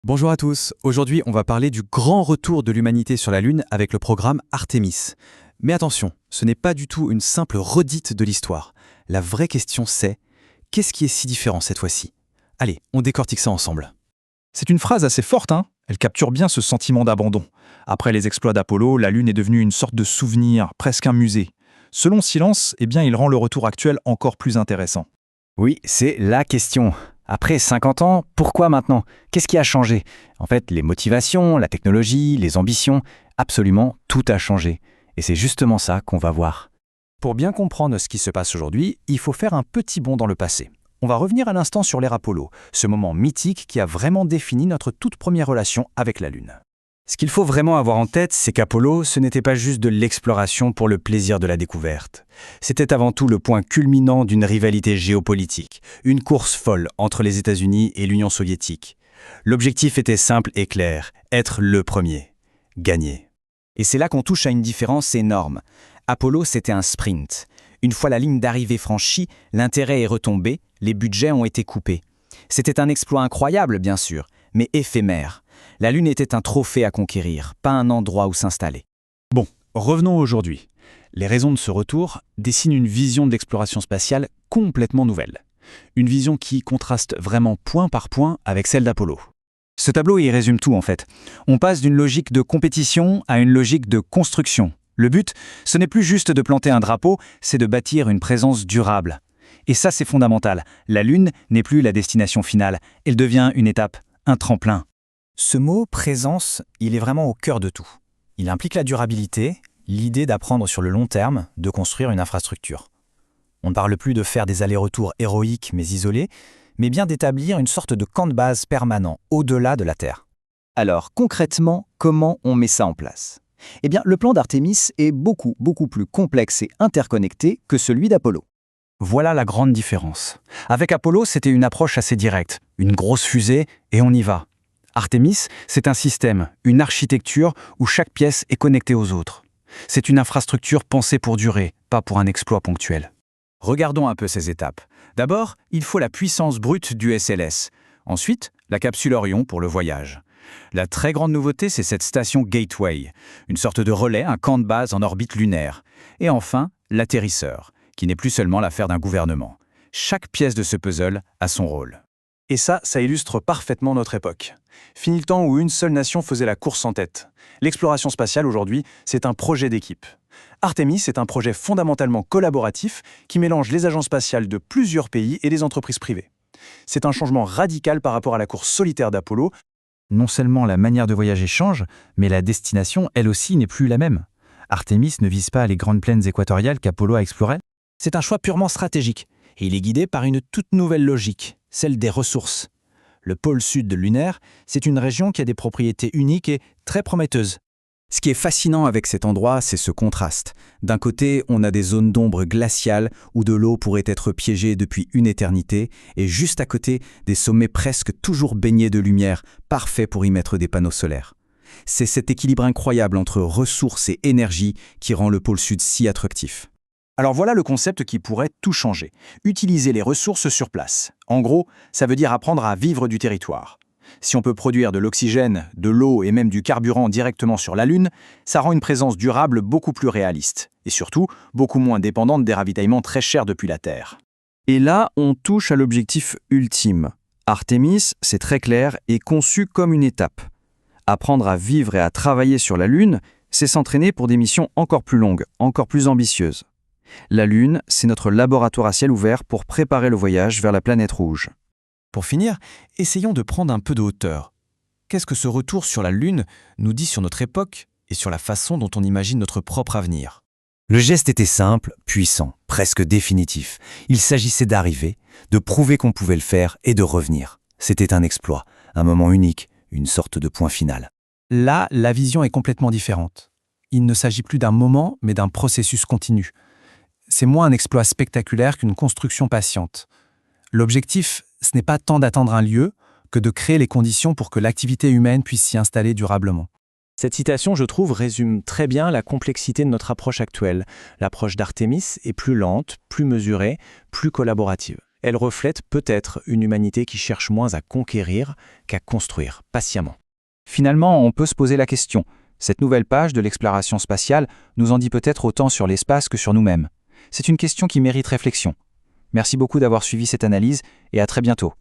Bonjour à tous, aujourd'hui on va parler du grand retour de l'humanité sur la Lune avec le programme Artemis. Mais attention, ce n'est pas du tout une simple redite de l'histoire. La vraie question c'est, qu'est-ce qui est si différent cette fois-ci? Allez, on décortique ça ensemble. C'est une phrase assez forte, hein. Elle capture bien ce sentiment d'abandon. Après les exploits d'Apollo, la Lune est devenue une sorte de souvenir, presque un musée. Selon Silence, il rend le retour actuel encore plus intéressant. Oui, c'est la question. Après 50 ans, pourquoi maintenant? Qu'est-ce qui a changé? En fait, les motivations, la technologie, les ambitions, absolument tout a changé. Et c'est justement ça qu'on va voir. Pour bien comprendre ce qui se passe aujourd'hui, il faut faire un petit bond dans le passé. On va revenir à l'instant sur l'ère Apollo, ce moment mythique qui a vraiment défini notre toute première relation avec la Lune. Ce qu'il faut vraiment avoir en tête, c'est qu'Apollo, ce n'était pas juste de l'exploration pour le plaisir de la découverte. C'était avant tout le point culminant d'une rivalité géopolitique, une course folle entre les États-Unis et l'Union soviétique. L'objectif était simple et clair, être le premier, gagner. Et c'est là qu'on touche à une différence énorme. Apollo, c'était un sprint. Une fois la ligne d'arrivée franchie, l'intérêt est retombé, les budgets ont été coupés. C'était un exploit incroyable, bien sûr, mais éphémère. La Lune était un trophée à conquérir, pas un endroit où s'installer. Bon, revenons aujourd'hui. Les raisons de ce retour dessinent une vision de l'exploration spatiale complètement nouvelle. Une vision qui contraste vraiment point par point avec celle d'Apollo. Ce tableau y résume tout en fait. On passe d'une logique de compétition à une logique de construction. Le but, ce n'est plus juste de planter un drapeau, c'est de bâtir une présence durable. Et ça, c'est fondamental. La Lune n'est plus la destination finale. Elle devient une étape, un tremplin. Ce mot « présence », il est vraiment au cœur de tout. Il implique la durabilité, l'idée d'apprendre sur le long terme, de construire une infrastructure. On ne parle plus de faire des allers-retours héroïques mais isolés, mais bien d'établir une sorte de camp de base permanent, au-delà de la Terre. Alors, concrètement, comment on met ça en place? Eh bien, le plan d'Artemis est beaucoup plus complexe et interconnecté que celui d'Apollo. Voilà la grande différence. Avec Apollo, c'était une approche assez directe, une grosse fusée et on y va. Artemis, c'est un système, une architecture où chaque pièce est connectée aux autres. C'est une infrastructure pensée pour durer, pas pour un exploit ponctuel. Regardons un peu ces étapes. D'abord, il faut la puissance brute du SLS. Ensuite, la capsule Orion pour le voyage. La très grande nouveauté, c'est cette station Gateway, une sorte de relais, un camp de base en orbite lunaire. Et enfin, l'atterrisseur, qui n'est plus seulement l'affaire d'un gouvernement. Chaque pièce de ce puzzle a son rôle. Et ça illustre parfaitement notre époque. Fini le temps où une seule nation faisait la course en tête. L'exploration spatiale aujourd'hui, c'est un projet d'équipe. Artemis est un projet fondamentalement collaboratif qui mélange les agences spatiales de plusieurs pays et les entreprises privées. C'est un changement radical par rapport à la course solitaire d'Apollo. Non seulement la manière de voyager change, mais la destination, elle aussi, n'est plus la même. Artemis ne vise pas les grandes plaines équatoriales qu'Apollo a explorées. C'est un choix purement stratégique, et il est guidé par une toute nouvelle logique, celle des ressources. Le pôle sud lunaire, c'est une région qui a des propriétés uniques et très prometteuses. Ce qui est fascinant avec cet endroit, c'est ce contraste. D'un côté, on a des zones d'ombre glaciales où de l'eau pourrait être piégée depuis une éternité, et juste à côté, des sommets presque toujours baignés de lumière, parfaits pour y mettre des panneaux solaires. C'est cet équilibre incroyable entre ressources et énergie qui rend le pôle sud si attractif. Alors voilà le concept qui pourrait tout changer. Utiliser les ressources sur place. En gros, ça veut dire apprendre à vivre du territoire. Si on peut produire de l'oxygène, de l'eau et même du carburant directement sur la Lune, ça rend une présence durable beaucoup plus réaliste. Et surtout, beaucoup moins dépendante des ravitaillements très chers depuis la Terre. Et là, on touche à l'objectif ultime. Artemis, c'est très clair, est conçu comme une étape. Apprendre à vivre et à travailler sur la Lune, c'est s'entraîner pour des missions encore plus longues, encore plus ambitieuses. La Lune, c'est notre laboratoire à ciel ouvert pour préparer le voyage vers la planète rouge. Pour finir, essayons de prendre un peu de hauteur. Qu'est-ce que ce retour sur la Lune nous dit sur notre époque et sur la façon dont on imagine notre propre avenir? Le geste était simple, puissant, presque définitif. Il s'agissait d'arriver, de prouver qu'on pouvait le faire et de revenir. C'était un exploit, un moment unique, une sorte de point final. Là, la vision est complètement différente. Il ne s'agit plus d'un moment, mais d'un processus continu. C'est moins un exploit spectaculaire qu'une construction patiente. L'objectif, ce n'est pas tant d'atteindre un lieu que de créer les conditions pour que l'activité humaine puisse s'y installer durablement. Cette citation, je trouve, résume très bien la complexité de notre approche actuelle. L'approche d'Artemis est plus lente, plus mesurée, plus collaborative. Elle reflète peut-être une humanité qui cherche moins à conquérir qu'à construire patiemment. Finalement, on peut se poser la question. Cette nouvelle page de l'exploration spatiale nous en dit peut-être autant sur l'espace que sur nous-mêmes. C'est une question qui mérite réflexion. Merci beaucoup d'avoir suivi cette analyse et à très bientôt.